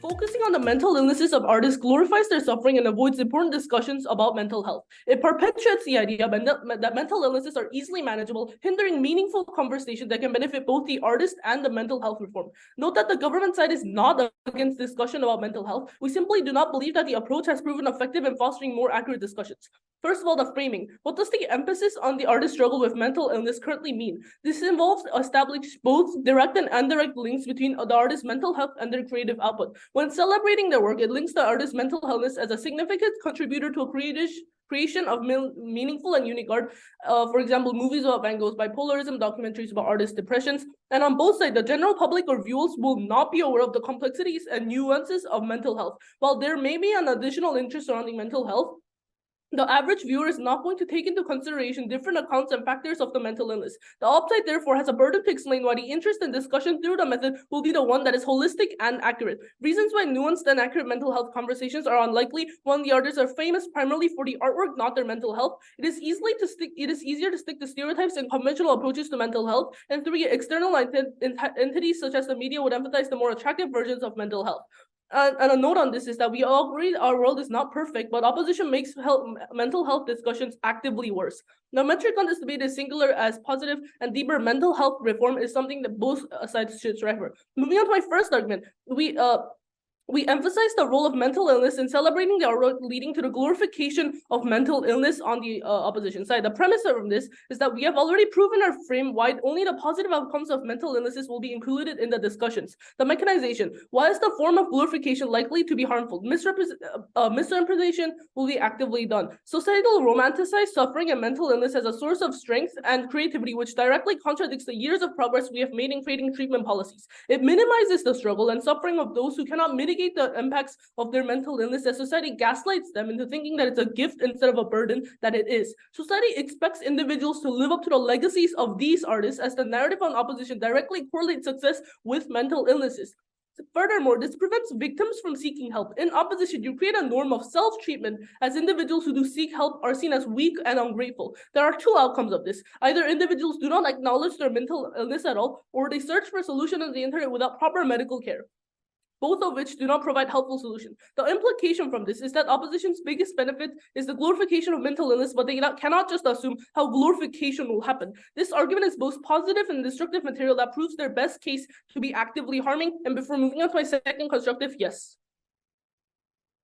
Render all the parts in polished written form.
Focusing on the mental illnesses of artists glorifies their suffering and avoids important discussions about mental health. It perpetuates the idea that mental illnesses are easily manageable, hindering meaningful conversation that can benefit both the artist and the mental health reform. Note that the government side is not against discussion about mental health. We simply do not believe that the approach has proven effective in fostering more accurate discussions. First of all, the framing. What does the emphasis on the artist's struggle with mental illness currently mean? This involves establishing both direct and indirect links between the artist's mental health and their creative output. When celebrating their work, it links the artist's mental illness as a significant contributor to a creation of meaningful and unique art. For example, movies about Van Gogh's bipolarism, documentaries about artist depressions. And on both sides, the general public or viewers will not be aware of the complexities and nuances of mental health. While there may be an additional interest surrounding mental health, the average viewer is not going to take into consideration different accounts and factors of the mental illness. The upside, therefore, has a burden to explain why the interest and discussion through the method will be the one that is holistic and accurate. Reasons why nuanced and accurate mental health conversations are unlikely. One, the artists are famous primarily for the artwork, not their mental health. It is easier to stick to stereotypes and conventional approaches to mental health. And three, external entities such as the media would emphasize the more attractive versions of mental health. And a note on this is that we all agree our world is not perfect, but opposition makes mental health discussions actively worse. The metric on this debate is singular as positive, and deeper mental health reform is something that both sides should strive for. Moving on to my first argument, we emphasize the role of mental illness in celebrating the artwork, leading to the glorification of mental illness on the opposition side. The premise of this is that we have already proven our frame why only the positive outcomes of mental illnesses will be included in the discussions. The mechanization. Why is the form of glorification likely to be harmful? Misrepresentation will be actively done. Society will romanticize suffering and mental illness as a source of strength and creativity, which directly contradicts the years of progress we have made in creating treatment policies. It minimizes the struggle and suffering of those who cannot mitigate the impacts of their mental illness, as society gaslights them into thinking that it's a gift instead of a burden that it is. Society expects individuals to live up to the legacies of these artists, as the narrative on opposition directly correlates success with mental illnesses. Furthermore, this prevents victims from seeking help. In opposition, you create a norm of self-treatment, as individuals who do seek help are seen as weak and ungrateful. There are two outcomes of this. Either individuals do not acknowledge their mental illness at all, or they search for a solution on the internet without proper medical care, both of which do not provide helpful solutions. The implication from this is that opposition's biggest benefit is the glorification of mental illness, but they cannot just assume how glorification will happen. This argument is both positive and destructive material that proves their best case to be actively harming. And before moving on to my second constructive, yes.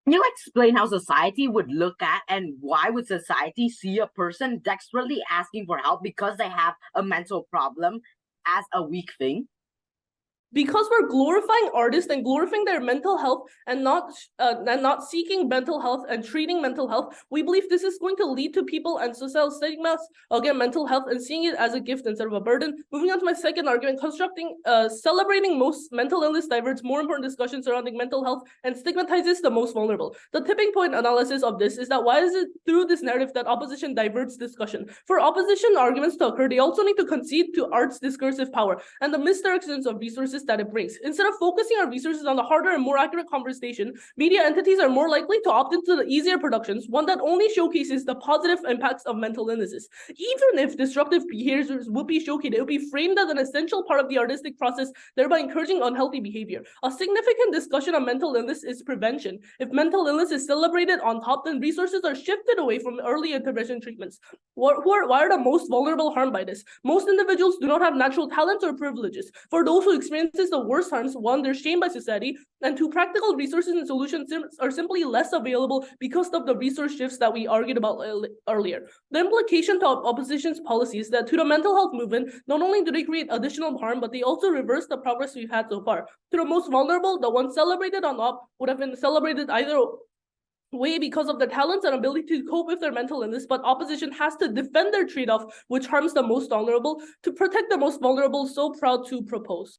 Can you explain how society would look at, and why would society see a person desperately asking for help because they have a mental problem as a weak thing? Because we're glorifying artists and glorifying their mental health and not seeking mental health and treating mental health, we believe this is going to lead to people and societal stigmas against mental health and seeing it as a gift instead of a burden. Moving on to my second argument, celebrating most mental illness diverts more important discussions surrounding mental health and stigmatizes the most vulnerable. The tipping point analysis of this is that why is it through this narrative that opposition diverts discussion? For opposition arguments to occur, they also need to concede to art's discursive power and the misdirections of resources that it brings. Instead of focusing our resources on the harder and more accurate conversation, media entities are more likely to opt into the easier productions, one that only showcases the positive impacts of mental illnesses. Even if destructive behaviors would be showcased, it would be framed as an essential part of the artistic process, thereby encouraging unhealthy behavior. A significant discussion on mental illness is prevention. If mental illness is celebrated on top, then resources are shifted away from early intervention treatments. Why are the most vulnerable harmed by this? Most individuals do not have natural talents or privileges. For those who experience the worst harms, one, they're shamed by society, and two, practical resources and solutions are simply less available because of the resource shifts that we argued about earlier. The implication to opposition's policies that to the mental health movement, not only do they create additional harm, but they also reverse the progress we've had so far. To the most vulnerable, the ones celebrated on op would have been celebrated either way because of their talents and ability to cope with their mental illness, but opposition has to defend their trade-off, which harms the most vulnerable, to protect the most vulnerable, so proud to propose.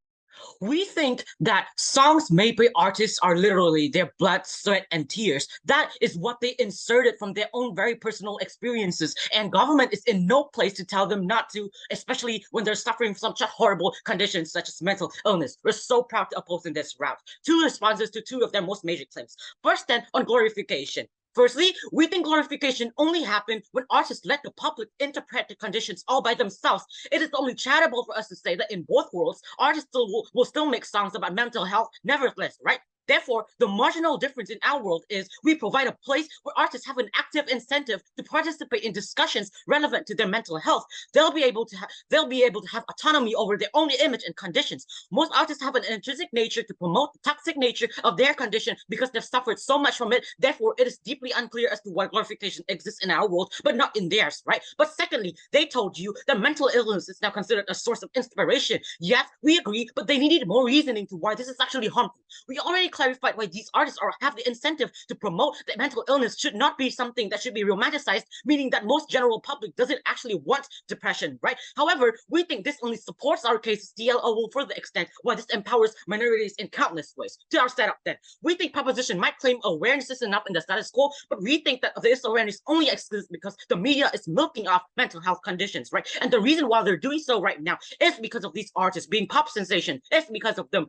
We think that songs made by artists are literally their blood, sweat, and tears. That is what they inserted from their own very personal experiences, and government is in no place to tell them not to, especially when they're suffering from such horrible conditions such as mental illness. We're so proud to oppose in this route. Two responses to two of their most major claims. First, then, on glorification. Firstly, we think glorification only happened when artists let the public interpret the conditions all by themselves. It is only charitable for us to say that in both worlds, artists will still make songs about mental health nevertheless, right? Therefore, the marginal difference in our world is we provide a place where artists have an active incentive to participate in discussions relevant to their mental health. They'll be able to have autonomy over their own image and conditions. Most artists have an intrinsic nature to promote the toxic nature of their condition because they've suffered so much from it. Therefore, it is deeply unclear as to why glorification exists in our world, but not in theirs, right? But secondly, they told you that mental illness is now considered a source of inspiration. Yes, we agree, but they needed more reasoning to why this is actually harmful. We already clarified why these artists have the incentive to promote that mental illness should not be something that should be romanticized, meaning that most general public doesn't actually want depression, right? However, we think this only supports our case. DLO will further extend why this empowers minorities in countless ways. To our setup then, we think proposition might claim awareness is enough in the status quo, but we think that this awareness only exists because the media is milking off mental health conditions, right? And the reason why they're doing so right now is because of these artists being pop sensation. It's because of them,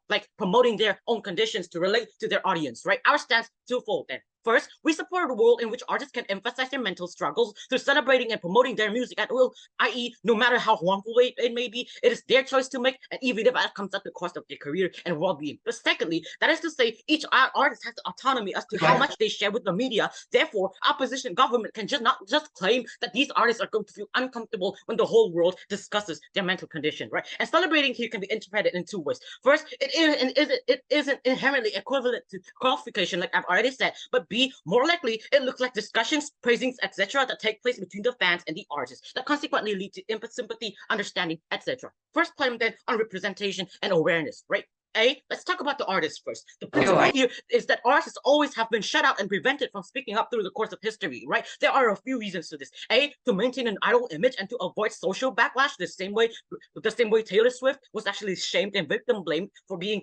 like promoting their own conditions to relate to their audience, right? Our stance twofold then. First, we support a world in which artists can emphasize their mental struggles through celebrating and promoting their music at will, i.e., no matter how harmful it may be, it is their choice to make, and even if that comes at the cost of their career and well-being. But secondly, that is to say, each artist has the autonomy as to how much they share with the media. Therefore, opposition government can not just claim that these artists are going to feel uncomfortable when the whole world discusses their mental condition, right? And celebrating here can be interpreted in two ways. First, it isn't inherently equivalent to qualification, like I've already said, but B, more likely, it looks like discussions, praisings, etc. that take place between the fans and the artists that consequently lead to sympathy, understanding, etc. First claim then on representation and awareness, right? Let's talk about the artists first. The principle here is that artists always have been shut out and prevented from speaking up through the course of history, right? There are a few reasons to this. To maintain an idol image and to avoid social backlash, the same way Taylor Swift was actually shamed and victim blamed for being,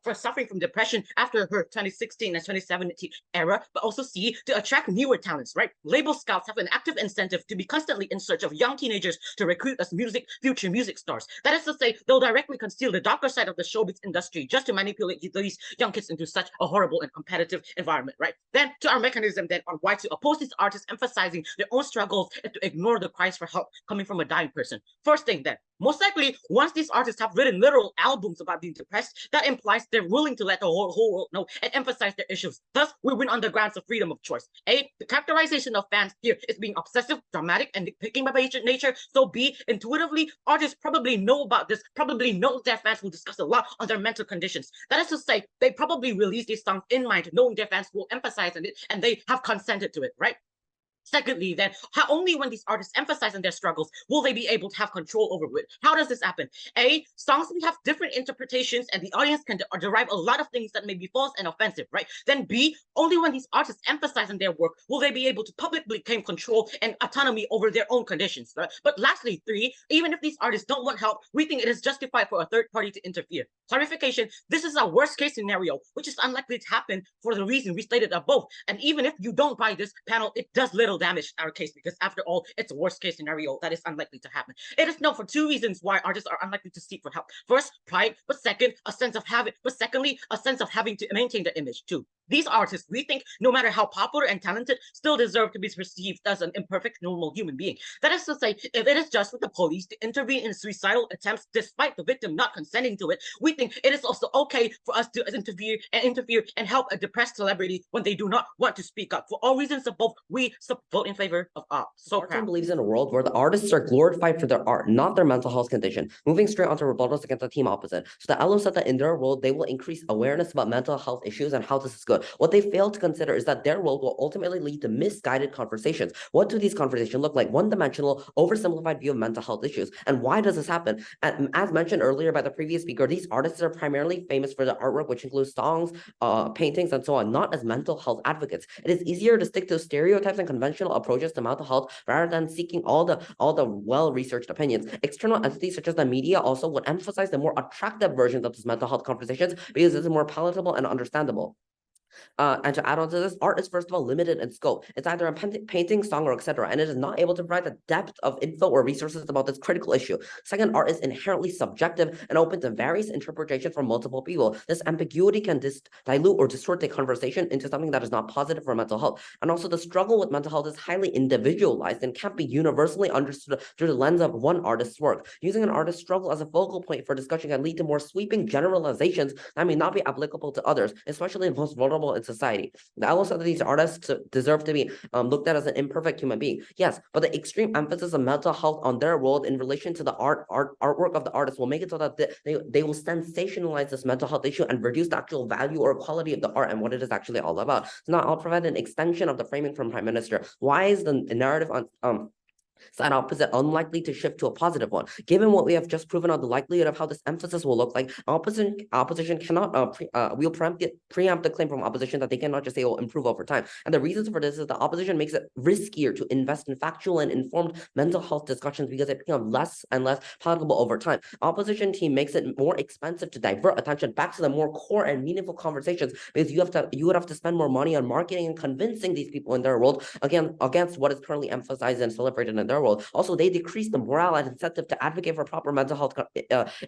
for suffering from depression after her 2016 and 2017 era, but also C, to attract newer talents, right? Label scouts have an active incentive to be constantly in search of young teenagers to recruit as future music stars. That is to say, they'll directly conceal the darker side of the showbiz industry just to manipulate these young kids into such a horrible and competitive environment, right? Then to our mechanism then on why to oppose these artists emphasizing their own struggles and to ignore the cries for help coming from a dying person. First thing then, most likely, once these artists have written literal albums about being depressed, that implies they're willing to let the whole world know and emphasize their issues. Thus, we win on the grounds of freedom of choice. The characterization of fans here is being obsessive, dramatic, and nitpicking by nature. So B, intuitively, artists probably know about this, probably know their fans will discuss a lot on their mental conditions. That is to say, they probably release these songs in mind, knowing their fans will emphasize on it, and they have consented to it, right? Secondly, then, only when these artists emphasize on their struggles will they be able to have control over it. How does this happen? Songs may have different interpretations and the audience can derive a lot of things that may be false and offensive, right? Then B, only when these artists emphasize on their work will they be able to publicly claim control and autonomy over their own conditions, right? But lastly, 3, even if these artists don't want help, we think it is justified for a third party to interfere. Clarification, this is a worst case scenario, which is unlikely to happen for the reason we stated above. And even if you don't buy this panel, it does little damage in our case because after all, it's a worst case scenario that is unlikely to happen. It is known for 2 reasons why artists are unlikely to seek for help. First, pride, but second, secondly, a sense of having to maintain the image too. These artists, we think, no matter how popular and talented, still deserve to be perceived as an imperfect, normal human being. That is to say, if it is just for the police to intervene in suicidal attempts despite the victim not consenting to it, we think it is also okay for us to interfere and help a depressed celebrity when they do not want to speak up. For all reasons above, we vote in favor of art. So Martin believes in a world where the artists are glorified for their art, not their mental health condition. Moving straight onto rebuttals against the team opposite. So the LO said that in their world, they will increase awareness about mental health issues and how this is good. What they fail to consider is that their world will ultimately lead to misguided conversations. What do these conversations look like? One-dimensional, oversimplified view of mental health issues. And why does this happen? And as mentioned earlier by the previous speaker, these artists are primarily famous for their artwork, which includes songs, paintings, and so on, not as mental health advocates. It is easier to stick to stereotypes and conventional approaches to mental health rather than seeking all the well-researched opinions. External entities such as the media also would emphasize the more attractive versions of these mental health conversations because it's more palatable and understandable. And to add on to this, art is first of all limited in scope. It's either a painting, song, or etc., and it is not able to provide the depth of info or resources about this critical issue. Second, art is inherently subjective and open to various interpretations from multiple people. This ambiguity can dilute or distort the conversation into something that is not positive for mental health. And also, the struggle with mental health is highly individualized and can't be universally understood through the lens of one artist's work. Using an artist's struggle as a focal point for discussion can lead to more sweeping generalizations that may not be applicable to others, especially the most vulnerable in society. The LO said that these artists deserve to be looked at as an imperfect human being. Yes, but the extreme emphasis of mental health on their role in relation to the artwork of the artist will make it so that they will sensationalize this mental health issue and reduce the actual value or quality of the art and what it is actually all about. So now I'll provide an extension of the framing from Prime Minister. Why is the narrative on side opposite unlikely to shift to a positive one? Given what we have just proven on the likelihood of how this emphasis will look like, opposition cannot we'll preempt the claim from opposition that they cannot just say it will improve over time. And the reasons for this is the opposition makes it riskier to invest in factual and informed mental health discussions because it becomes less and less palatable over time. Opposition team makes it more expensive to divert attention back to the more core and meaningful conversations because you would have to spend more money on marketing and convincing these people in their world against what is currently emphasized and celebrated in their world. Also, they decrease the morale and incentive to advocate for proper mental health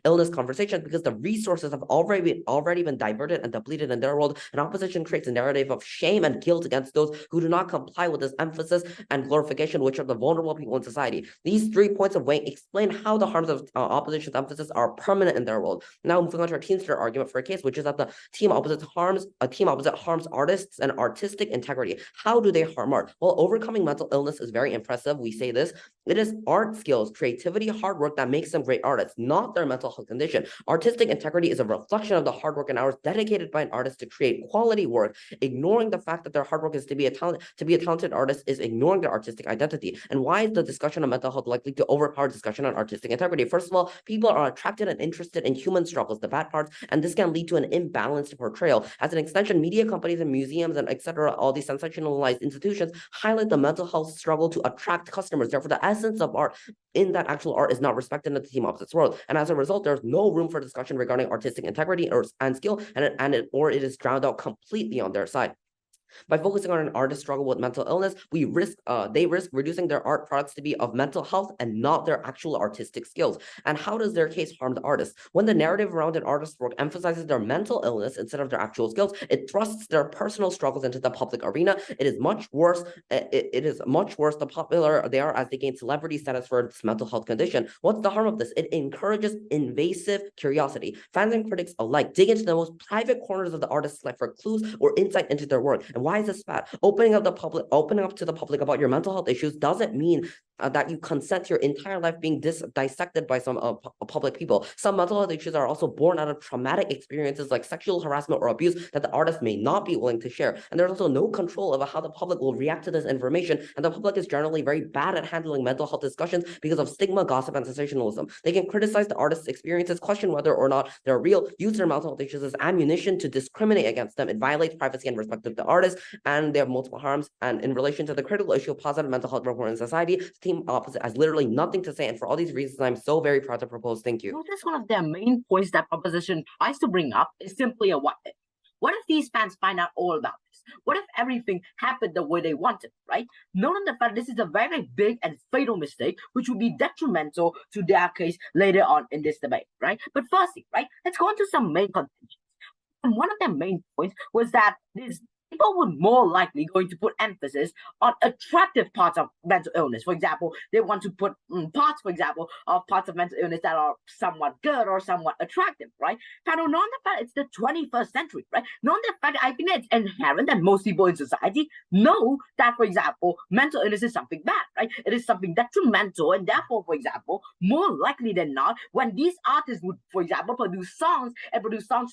illness conversations because the resources have already been diverted and depleted in their world, and opposition creates a narrative of shame and guilt against those who do not comply with this emphasis and glorification, which are the vulnerable people in society. These 3 points of weight explain how the harms of opposition's emphasis are permanent in their world. Now, moving on to our teamster argument for a case, which is that the team opposite harms artists and artistic integrity. How do they harm art? Well, overcoming mental illness is very impressive. We say this. It is art skills, creativity, hard work that makes them great artists, not their mental health condition. Artistic integrity is a reflection of the hard work and hours dedicated by an artist to create quality work. Ignoring the fact that their hard work is to be a talented artist is ignoring their artistic identity. And why is the discussion of mental health likely to overpower discussion on artistic integrity? First of all, people are attracted and interested in human struggles, the bad parts, and this can lead to an imbalanced portrayal. As an extension, media companies and museums and etc., all these sensationalized institutions highlight the mental health struggle to attract customers. Therefore, the essence of art in that actual art is not respected in the team opposites world. And as a result, there's no room for discussion regarding artistic integrity and skill, or it is drowned out completely on their side. By focusing on an artist's struggle with mental illness, they risk reducing their art products to be of mental health and not their actual artistic skills. And how does their case harm the artist? When the narrative around an artist's work emphasizes their mental illness instead of their actual skills, it thrusts their personal struggles into the public arena. It is much worse. It is much worse the popular they are as they gain celebrity status for this mental health condition. What's the harm of this? It encourages invasive curiosity. Fans and critics alike dig into the most private corners of the artist's life for clues or insight into their work. And why is this bad? Opening up to the public about your mental health issues doesn't mean that you consent to your entire life being dissected by some public people. Some mental health issues are also born out of traumatic experiences like sexual harassment or abuse that the artist may not be willing to share. And there's also no control over how the public will react to this information. And the public is generally very bad at handling mental health discussions because of stigma, gossip, and sensationalism. They can criticize the artist's experiences, question whether or not they're real, use their mental health issues as ammunition to discriminate against them. It violates privacy and respect of the artist, and they have multiple harms. And in relation to the critical issue of positive mental health report in society, the team opposite has literally nothing to say. And for all these reasons, I'm so very proud to propose. Thank you. Notice one of their main points that proposition tries to bring up is simply a what if. What if these fans find out all about this? What if everything happened the way they wanted, right? Knowing the fact this is a very big and fatal mistake, which would be detrimental to their case later on in this debate, right? But firstly, right, let's go into some main contentions. And one of their main points was that these people would more likely going to put emphasis on attractive parts of mental illness. For example, they want to put parts, for example, of parts of mental illness that are somewhat good or somewhat attractive, right? Now, knowing the fact it's the 21st century, right? Knowing the fact, I think it's inherent that most people in society know that, for example, mental illness is something bad, right? It is something detrimental, and therefore, for example, more likely than not, when these artists would, for example, produce songs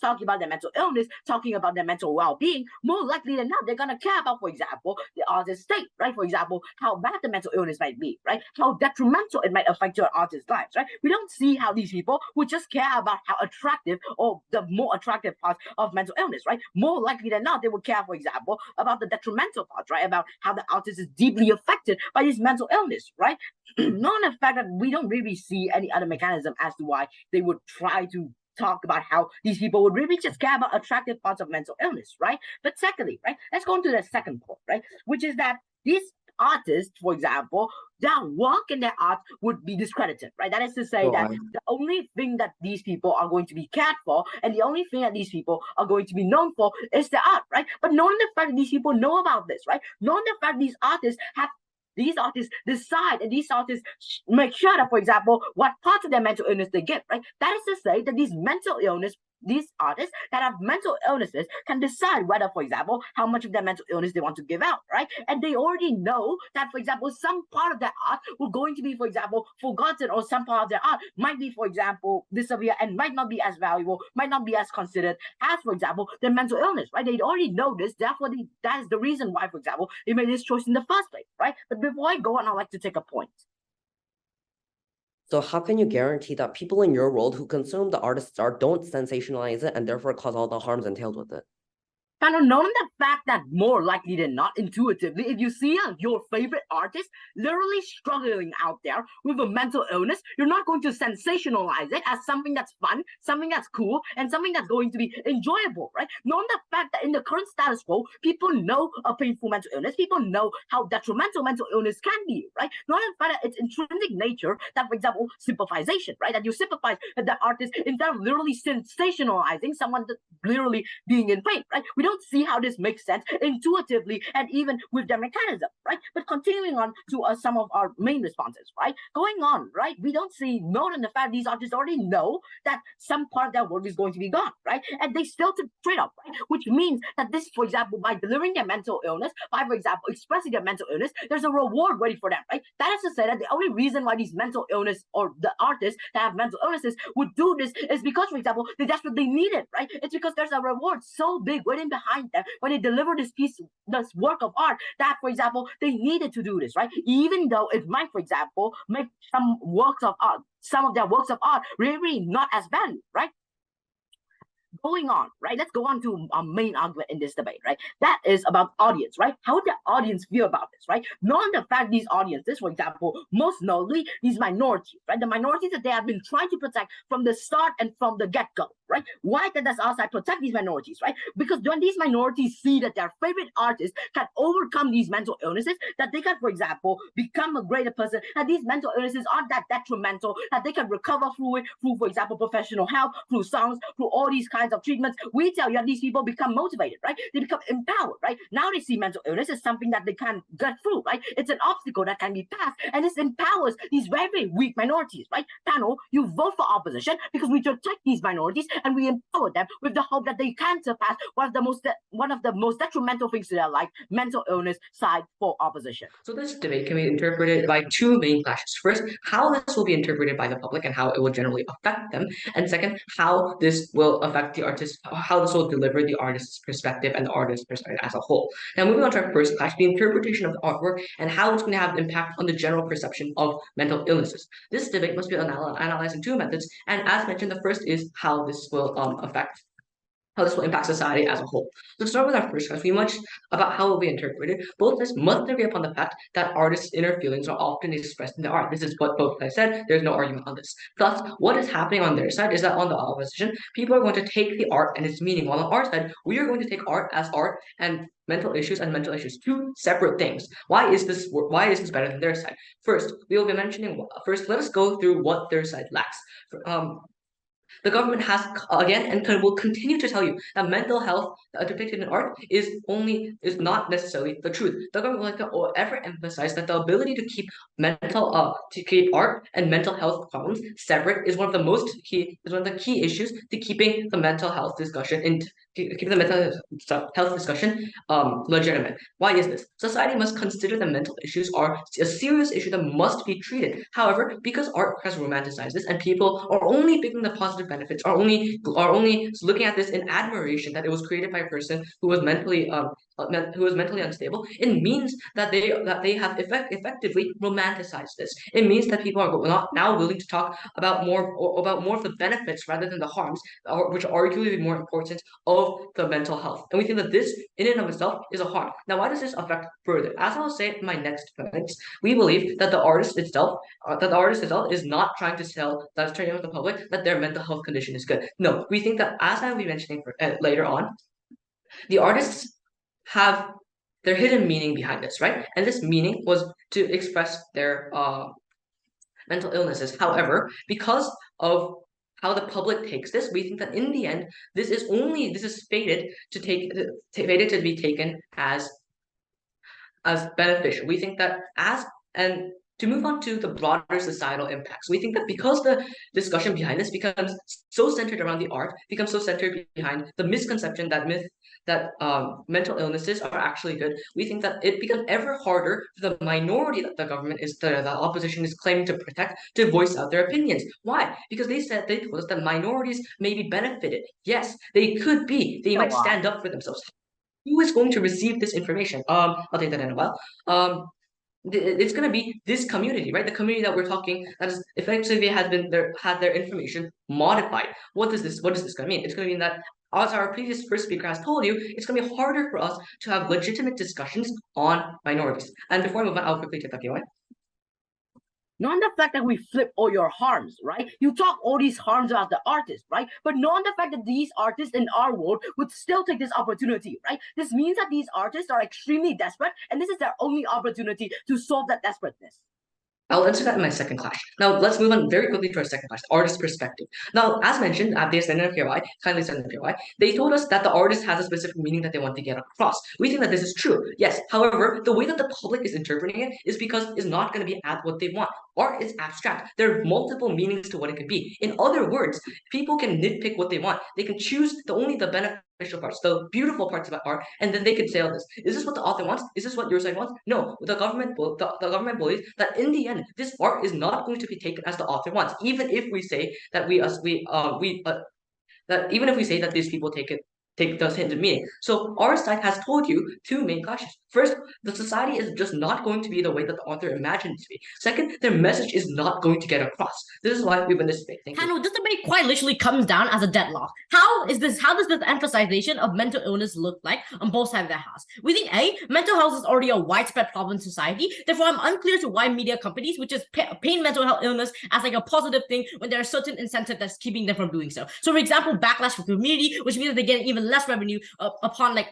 talking about their mental illness, talking about their mental well-being, more likely than not, they're going to care about, for example, the artist's state, right? For example, how bad the mental illness might be, right? How detrimental it might affect your artist's lives, right? We don't see how these people would just care about how attractive or the more attractive parts of mental illness, right? More likely than not, they would care, for example, about the detrimental parts, right? About how the artist is deeply affected by this mental illness, right? Knowing the fact that we don't really see any other mechanism as to why they would try to talk about how these people would really just care about attractive parts of mental illness, right? But secondly, right, let's go on to the second point, right, which is that these artists, for example, their work and their art would be discredited, right? That is to say that the only thing that these people are going to be cared for and the only thing that these people are going to be known for is their art, right? But knowing the fact that these people know about this, right? Knowing the fact these artists decide and these artists make sure that, for example, what parts of their mental illness they get, right? That is to say that these artists that have mental illnesses can decide whether, for example, how much of their mental illness they want to give out, right? And they already know that, for example, some part of their art will going to be, for example, forgotten, or some part of their art might be, for example, disappear and might not be as valuable, might not be as considered as, for example, their mental illness, right? They already know this, therefore that is the reason why, for example, they made this choice in the first place, right? But before I go on, I'd like to take a point. So how can you guarantee that people in your world who consume the artist's art don't sensationalize it and therefore cause all the harms entailed with it? Kind of knowing the fact that more likely than not, intuitively, if you see your favorite artist literally struggling out there with a mental illness, you're not going to sensationalize it as something that's fun, something that's cool, and something that's going to be enjoyable, right? Knowing the fact that in the current status quo, people know a painful mental illness, people know how detrimental mental illness can be, right? Knowing the fact that it's intrinsic nature that, for example, sympathization, right? That you sympathize with the artist instead of literally sensationalizing someone that's literally being in pain, right? We don't see how this makes sense intuitively and even with their mechanism, right? But continuing on to some of our main responses, right? Going on, right? We don't see, more than the fact these artists already know that some part of their work is going to be gone, right? And they still took trade-off, right? Which means that this, for example, by delivering their mental illness, by, for example, expressing their mental illness, there's a reward waiting for them, right? That is to say that the only reason why these mental illness or the artists that have mental illnesses would do this is because, for example, they desperately need it, right? It's because there's a reward so big waiting behind them when they deliver this work of art that, for example, they needed to do this, right? Even though it might, for example, make some of their works of art really not as valued, right? Going on, right? Let's go on to our main argument in this debate, right? That is about audience, right? How would the audience feel about this, right? Knowing the fact these audiences, for example, most notably these minorities, right? The minorities that they have been trying to protect from the start and from the get-go, right? Why does our side protect these minorities, right? Because when these minorities see that their favorite artists can overcome these mental illnesses, that they can, for example, become a greater person, that these mental illnesses aren't that detrimental, that they can recover through it, through, for example, professional help, through songs, through all these kinds of treatments, we tell you that these people become motivated, right? They become empowered, right? Now they see mental illness as something that they can get through, right? It's an obstacle that can be passed, and this empowers these very, very weak minorities, right? Panel, you vote for opposition because we protect these minorities and we empower them with the hope that they can surpass one of the most detrimental things to their life, mental illness, side for opposition. So this debate can be interpreted by two main clashes. First, how this will be interpreted by the public and how it will generally affect them. And second, how this will affect the artist, how this will deliver the artist's perspective and the artist's perspective as a whole. Now moving on to our first clash, the interpretation of the artwork and how it's going to have an impact on the general perception of mental illnesses. This debate must be analyzed in two methods, and as mentioned, the first is how this will impact society as a whole. So to start with our first class, we much about how it will be interpreted. Both sides must agree upon the fact that artists' inner feelings are often expressed in the art. This is what both sides said. There's no argument on this. Thus, what is happening on their side is that on the opposition, people are going to take the art and its meaning, while on our side, we are going to take art as art and mental issues, two separate things. Why is this better than their side? First, we will be mentioning. First, let us go through what their side lacks. The government has again and will continue to tell you that mental health depicted in art is not necessarily the truth. The government will like to ever emphasize that the ability to keep art and mental health problems separate is one of the key issues to keeping the mental health discussion legitimate. Why is this? Society must consider that mental issues are a serious issue that must be treated. However, because art has romanticized this and people are only picking the positive benefits, are only looking at this in admiration that it was created by a person who was mentally unstable, it means that they have effectively romanticized this. It means that people are not now willing to talk about more of the benefits rather than the harms, which are arguably more important of of the mental health. And we think that this, in and of itself, is a harm. Now, why does this affect further? As I will say in my next points, we believe that the artist itself is not trying to sell, that's turning out the public, that their mental health condition is good. No, we think that, as I will be mentioning later on, the artists have their hidden meaning behind this, right? And this meaning was to express their mental illnesses. However, because of how the public takes this, we think that in the end, this is fated to be taken as beneficial. We think that to move on to the broader societal impacts, we think that because the discussion behind this becomes so centered around the art, becomes so centered behind the misconception that mental illnesses are actually good, we think that it becomes ever harder for the minority that the opposition is claiming to protect to voice out their opinions. Why? Because they told us that minorities may be benefited. Yes, they could be. They might stand up for themselves. Who is going to receive this information? I'll take that in a while. It's going to be this community, right? The community that we're talking, that is effectively had their information modified. What is this going to mean? It's going to mean that, as our previous first speaker has told you, it's going to be harder for us to have legitimate discussions on minorities. And before I move on, I'll quickly take that away. Not on the fact that we flip all your harms, right? You talk all these harms about the artists, right? But not on the fact that these artists in our world would still take this opportunity, right? This means that these artists are extremely desperate, and this is their only opportunity to solve that desperateness. I'll answer that in my second clash. Now, let's move on very quickly to our second clash, the artist perspective. Now, as mentioned, they sent in a POI, kindly sent in a POI. They told us that the artist has a specific meaning that they want to get across. We think that this is true, yes. However, the way that the public is interpreting it is because it's not going to be at what they want. Art is abstract. There are multiple meanings to what it could be. In other words, people can nitpick what they want. They can choose only the beneficial parts, the beautiful parts about art, and then they can say all this. Is this what the author wants? Is this what your side wants? No. The government believes that in the end, this art is not going to be taken as the author wants, even if we say that even if we say that these people take those hidden meaning. So our side has told you two main clashes. First, the society is just not going to be the way that the author imagined it to be. Second, their message is not going to get across. This is why we win this debate. Thank you. This debate quite literally comes down as a deadlock. How does this emphasization of mental illness look like on both sides of the house? We think mental health is already a widespread problem in society. Therefore, I'm unclear to why media companies, which is paint mental health illness as like a positive thing when there are certain incentive that's keeping them from doing so. So, for example, backlash from the community, which means that they get even less revenue upon like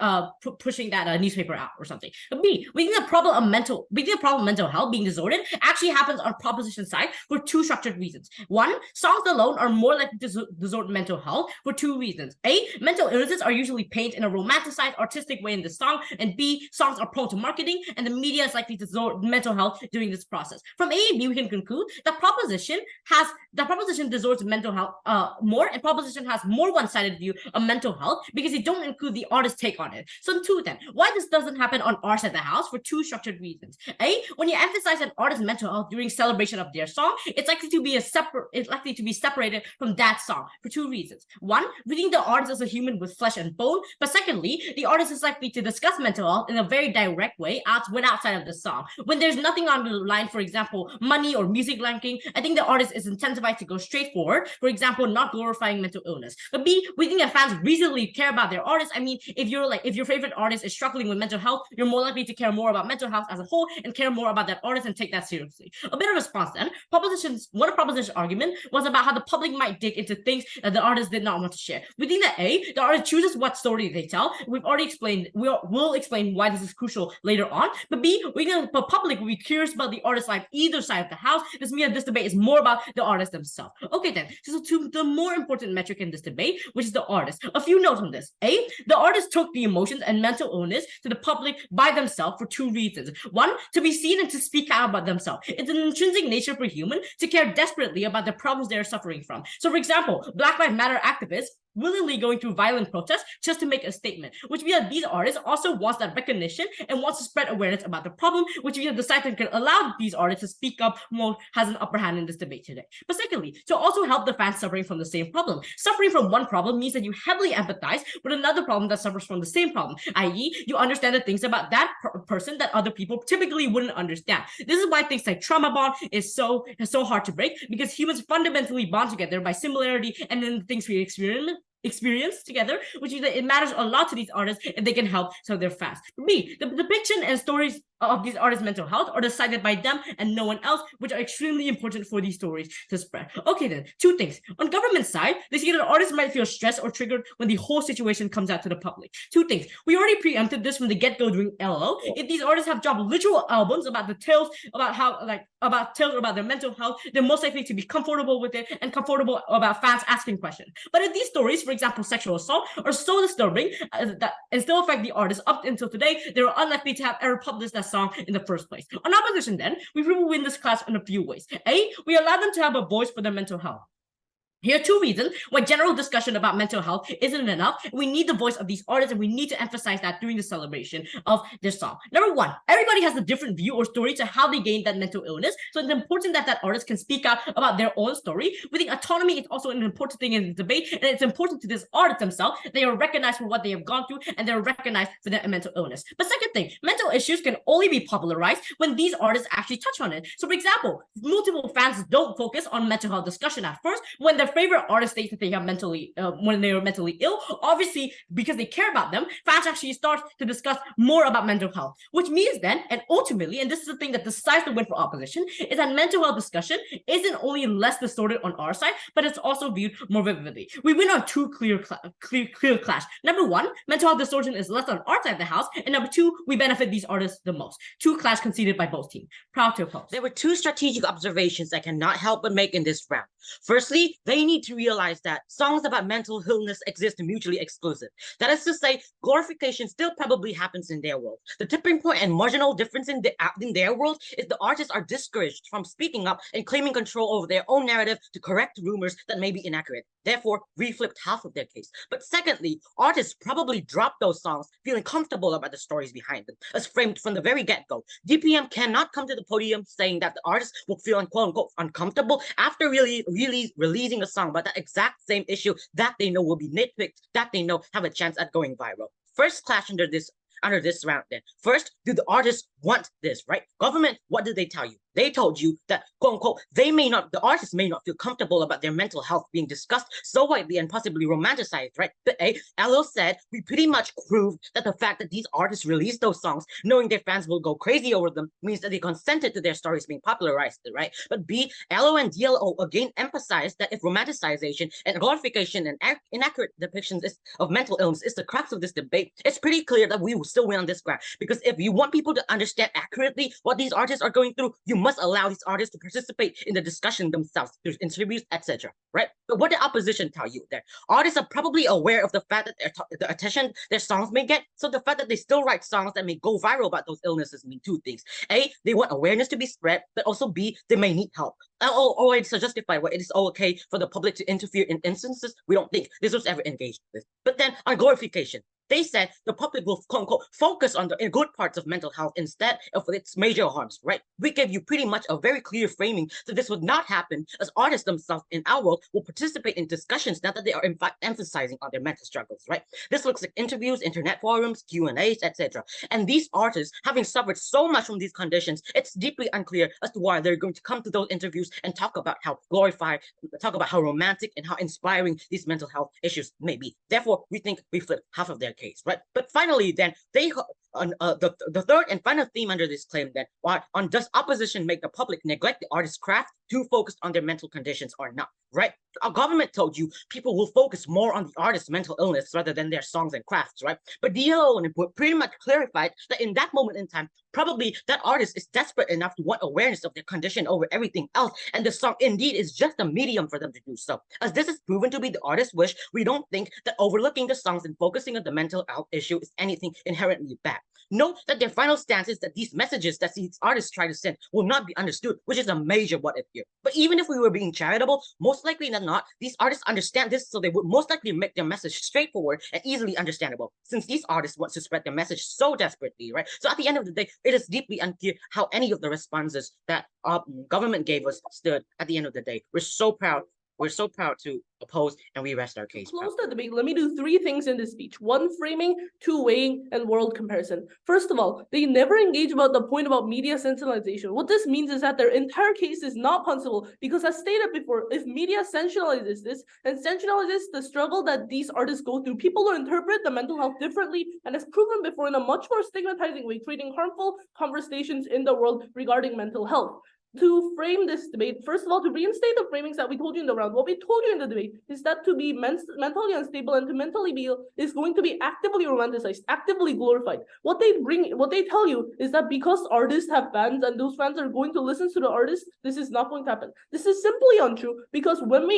pushing that newspaper out or something. But B, we think the problem of mental health being disordered actually happens on proposition side for two structured reasons. One, songs alone are more likely to distort mental health for two reasons. A, mental illnesses are usually painted in a romanticized, artistic way in the song, and B, songs are prone to marketing, and the media is likely to distort mental health during this process. From A and B, we can conclude that proposition distorts mental health more, and proposition has more one-sided view of mental health because they don't include the artist's take on it. So two then, why this doesn't happen on our side of the house? For two structured reasons. A, when you emphasize an artist's mental health during celebration of their song, it's likely to be separated from that song for two reasons. One, we think the artist is a human with flesh and bone, but secondly, the artist is likely to discuss mental health in a very direct way outside of the song. When there's nothing on the line, for example, money or music ranking, I think the artist is incentivized to go straight forward, for example, not glorifying mental illness. But B, we think that fans reasonably care about their artist. I mean, if your favorite artist is struggling with mental health, you're more likely to care more about mental health as a whole and care more about that artist and take that seriously. A bit of response then. One proposition argument was about how the public might dig into things that the artist did not want to share. We think that A, the artist chooses what story they tell. We've already explained, we'll explain why this is crucial later on. But B, the public will be curious about the artist's life either side of the house. This means that this debate is more about the artist themselves. Okay then, so to the more important metric in this debate, which is the artist. A few notes on this. A, the artist took the emotions and mental illness to the public by themselves for two reasons. One, to be seen and to speak out about themselves. It's an intrinsic nature for human to care desperately about the problems they're suffering from. So for example, Black Lives Matter activists willingly going through violent protests just to make a statement, which means that these artists also wants that recognition and wants to spread awareness about the problem, which means the side that can allow these artists to speak up more has an upper hand in this debate today. But secondly, to also help the fans suffering from the same problem. Suffering from one problem means that you heavily empathize with another problem that suffers from the same problem, i.e. you understand the things about that person that other people typically wouldn't understand. This is why things like trauma bond is so hard to break, because humans fundamentally bond together by similarity and then the things we experience together, which is that it matters a lot to these artists if they can help so they're fast. B, the depiction and stories of these artists' mental health are decided by them and no one else, which are extremely important for these stories to spread. Okay then, two things. On government side, they see that artists might feel stressed or triggered when the whole situation comes out to the public. Two things. We already preempted this from the get-go during LLO. If these artists have dropped literal albums about the tales about how about their mental health, they're most likely to be comfortable with it and comfortable about fans asking questions. But if these stories, for example, sexual assault, are so disturbing that and still affect the artist up until today, they're unlikely to have ever published that song in the first place. On opposition, then, we will win this class in a few ways. A, we allow them to have a voice for their mental health. Here are two reasons why general discussion about mental health isn't enough. We need the voice of these artists, and we need to emphasize that during the celebration of this song. Number one, everybody has a different view or story to how they gained that mental illness, so it's important that that artist can speak out about their own story. We think autonomy is also an important thing in the debate, and it's important to this artist themselves. They are recognized for what they have gone through, and they're recognized for their mental illness. But second thing, mental issues can only be popularized when these artists actually touch on it. So for example, multiple fans don't focus on mental health discussion at first when their favorite artist states that they have when they are mentally ill. Obviously, because they care about them, fans actually start to discuss more about mental health, which means then, and ultimately, and this is the thing that decides the win for opposition, is that mental health discussion isn't only less distorted on our side, but it's also viewed more vividly. We win on two clear clash. Number one, mental health distortion is less on our side of the house, and number two, we benefit these artists the most. Two clash conceded by both teams. Proud to oppose. There were two strategic observations I cannot help but make in this round. Firstly, they need to realize that songs about mental illness exist mutually exclusive. That is to say, glorification still probably happens in their world. The tipping point and marginal difference in their world is the artists are discouraged from speaking up and claiming control over their own narrative to correct rumors that may be inaccurate. Therefore, we flipped half of their case. But secondly, artists probably dropped those songs feeling comfortable about the stories behind them, as framed from the very get-go. DPM cannot come to the podium saying that the artist will feel quote-unquote uncomfortable after really releasing a song about that exact same issue that they know will be nitpicked, that they know have a chance at going viral. First clash under this round then. First, do the artists want this, right? Government, what did they tell you? They told you that, quote unquote, the artists may not feel comfortable about their mental health being discussed so widely and possibly romanticized, right? But LO said, we pretty much proved that the fact that these artists released those songs, knowing their fans will go crazy over them, means that they consented to their stories being popularized, right? But B, LO and DLO again emphasized that if romanticization and glorification and inaccurate depictions of mental illness is the crux of this debate, it's pretty clear that we will still win on this ground. Because if you want people to understand accurately what these artists are going through, you must allow these artists to participate in the discussion themselves through interviews, etc. Right? But what the opposition tell you there? Artists are probably aware of the fact that the attention their songs may get. So the fact that they still write songs that may go viral about those illnesses mean two things. A, they want awareness to be spread, but also B, they may need help. Oh, it's justified where it is okay for the public to interfere in instances we don't think this was ever engaged with. But then on glorification, they said the public will, quote unquote, focus on the good parts of mental health instead of its major harms, right? We gave you pretty much a very clear framing that this would not happen, as artists themselves in our world will participate in discussions now that they are in fact emphasizing on their mental struggles, right? This looks like interviews, internet forums, Q&As, etc. And these artists, having suffered so much from these conditions, it's deeply unclear as to why they're going to come to those interviews and talk about how romantic and how inspiring these mental health issues may be. Therefore, we think we flipped half of their case, right? But finally, then the third and final theme under this claim then on does opposition make the public neglect the artist's craft too focused on their mental conditions or not, right? Our government told you people will focus more on the artist's mental illness rather than their songs and crafts, right? But DLO pretty much clarified that in that moment in time, probably that artist is desperate enough to want awareness of their condition over everything else, and the song indeed is just a medium for them to do so. As this is proven to be the artist's wish, we don't think that overlooking the songs and focusing on the mental health issue is anything inherently bad. Note that their final stance is that these messages that these artists try to send will not be understood, which is a major what if here. But even if we were being charitable, most likely than not, these artists understand this, so they would most likely make their message straightforward and easily understandable, since these artists want to spread their message so desperately, right? So at the end of the day, it is deeply unclear how any of the responses that government gave us stood at the end of the day. We're so proud We're so proud to oppose, and we rest our case. Close the debate, let me do 3 things in this speech. 1, framing, 2, weighing, and world comparison. First of all, they never engage about the point about media sensationalization. What this means is that their entire case is not punishable because, as stated before, if media sensationalizes this and sensationalizes the struggle that these artists go through, people will interpret the mental health differently, and as proven before, in a much more stigmatizing way, creating harmful conversations in the world regarding mental health. To frame this debate, first of all, to reinstate the framings that we told you in the round, what we told you in the debate is that to be mentally unstable and to mentally be ill is going to be actively romanticized, actively glorified. What they tell you is that because artists have fans and those fans are going to listen to the artists, this is not going to happen. This is simply untrue, because when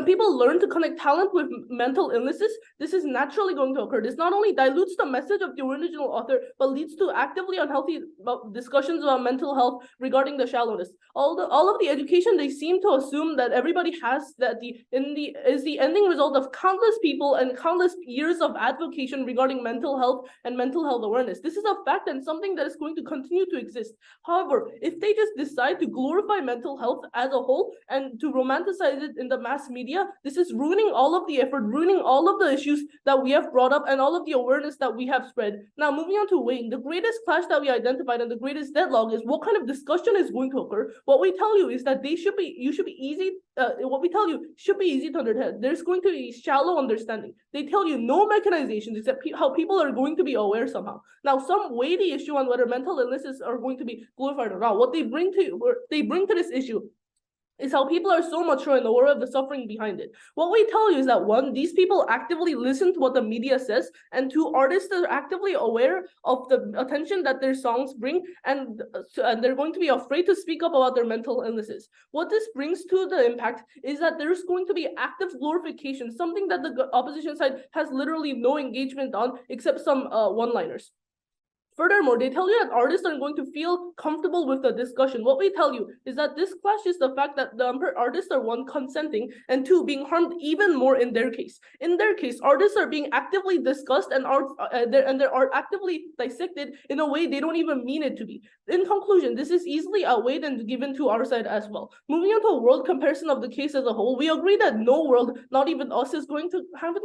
people learn to connect talent with mental illnesses, this is naturally going to occur. This not only dilutes the message of the original author, but leads to actively unhealthy discussions about mental health regarding the shallowness. All of the education they seem to assume that everybody has, that is the ending result of countless people and countless years of advocacy regarding mental health and mental health awareness. This is a fact and something that is going to continue to exist. However, if they just decide to glorify mental health as a whole and to romanticize it in the mass media, this is ruining all of the effort, ruining all of the issues that we have brought up and all of the awareness that we have spread. Now, moving on to weighing, the greatest clash that we identified and the greatest deadlock is what kind of discussion is going to occur. What we tell you is that what we tell you should be easy to understand. There's going to be shallow understanding. They tell you no mechanizations except how people are going to be aware somehow. Now, some weigh the issue on whether mental illnesses are going to be glorified or not. What they bring to this issue is how people are so mature and aware of the suffering behind it. What we tell you is that 1, these people actively listen to what the media says, and 2, artists are actively aware of the attention that their songs bring, and they're going to be afraid to speak up about their mental illnesses. What this brings to the impact is that there's going to be active glorification, something that the opposition side has literally no engagement on except some one-liners. Furthermore, they tell you that artists are going to feel comfortable with the discussion. What we tell you is that this clashes the fact that the artists are 1, consenting, and 2, being harmed even more in their case. In their case, artists are being actively discussed and their art actively dissected in a way they don't even mean it to be. In conclusion, this is easily outweighed and given to our side as well. Moving on to a world comparison of the case as a whole, we agree that no world, not even us, is going to have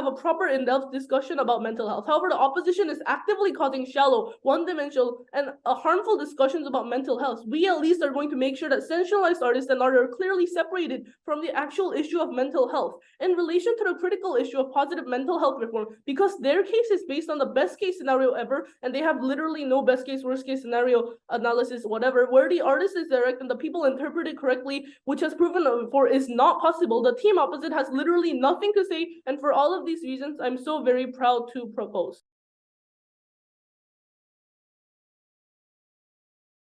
a proper in-depth discussion about mental health. However, the opposition is actively causing shallow, one-dimensional, and harmful discussions about mental health. We at least are going to make sure that sensationalized artists and art are clearly separated from the actual issue of mental health. In relation to the critical issue of positive mental health reform, because their case is based on the best case scenario ever, and they have literally no best case, worst case scenario analysis, whatever, where the artist is direct and the people interpret it correctly, which has proven before is not possible, the team opposite has literally nothing to say, and for all of these reasons, I'm so very proud to propose.